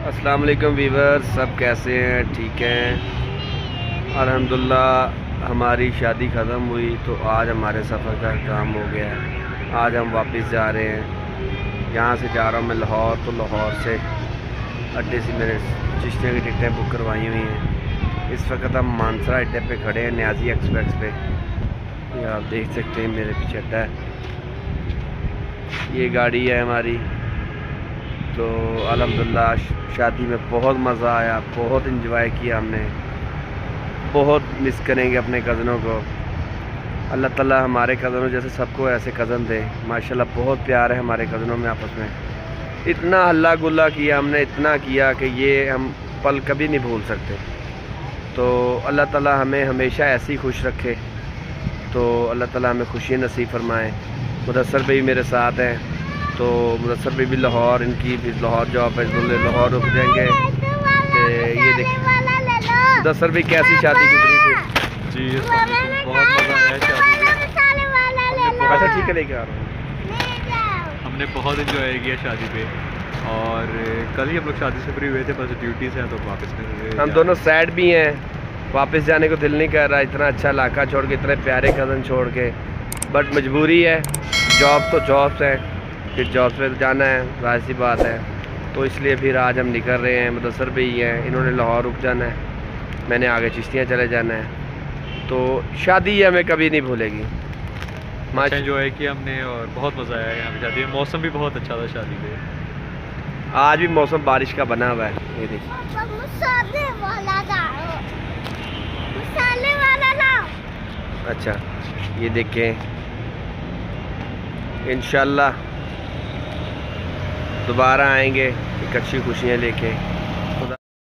अस्सलाम वालेकुम वीवर, सब कैसे हैं? ठीक हैं अल्हम्दुलिल्लाह। हमारी शादी ख़त्म हुई तो आज हमारे सफ़र का काम हो गया है। आज हम वापस जा रहे हैं। यहाँ से जा रहा हूँ मैं लाहौर, तो लाहौर से अड्डे से मैंने चिश्तिया की टिकटें बुक करवाई हुई हैं। इस वक्त हम मानसरा अड्डे पे खड़े हैं, न्याजी एक्सप्रेस पे। ये आप देख सकते हैं मेरे पीछे अड्डा है, ये गाड़ी है हमारी। तो अल्हम्दुलिल्लाह शादी में बहुत मज़ा आया, बहुत इंजॉय किया हमने, बहुत मिस करेंगे अपने कज़नों को। अल्लाह ताला हमारे कज़नों जैसे सबको ऐसे कज़न दे। माशाल्लाह बहुत प्यार है हमारे कज़नों में आपस में। इतना हल्ला गुल्ला किया हमने, इतना किया कि ये हम पल कभी नहीं भूल सकते। तो अल्लाह ताला हमें हमेशा ऐसे ही खुश रखे। तो अल्लाह ताला हमें खुशी नसीब फरमाए। मुदस्सर भाई मेरे साथ हैं, तो मुदस्सर भाई भी लाहौर, इनकी भी लाहौर जॉब है, तो लाहौर रुक जाएंगे। ये देखिए मुदस्सर भाई कैसी शादी गुजरी थी जी, बहुत मज़ा आया शादी में। अच्छा ठीक है, लेके आ रहा हूँ। हमने बहुत इन्जॉय किया शादी पे, और कल ही हम लोग शादी से फ्री हुए थे, बस ड्यूटी से हैं तो वापस में हम दोनों सैड भी हैं, वापस जाने को दिल नहीं कर रहा, इतना अच्छा इलाका छोड़ के, इतने प्यारे कज़न छोड़ के, बट मजबूरी है। जॉब तो जॉब्स है, फिर जॉब पे जाना है, जाहिर सी बात है। तो इसलिए फिर आज हम निकल रहे हैं। मुदस्सर भी हैं, इन्होंने लाहौर रुक जाना है, मैंने आगे चिश्तियाँ चले जाना है। तो शादी ये हमें कभी नहीं भूलेगी। अच्छा इन्जॉय किया हमने और बहुत मज़ा आया यहाँ पे शादी में। मौसम भी बहुत अच्छा था शादी पे। आज भी मौसम बारिश का बना हुआ है, ये देखिए। अच्छा ये देखें, इंशाल्लाह दोबारा आएंगे एक अच्छी खुशियाँ लेके।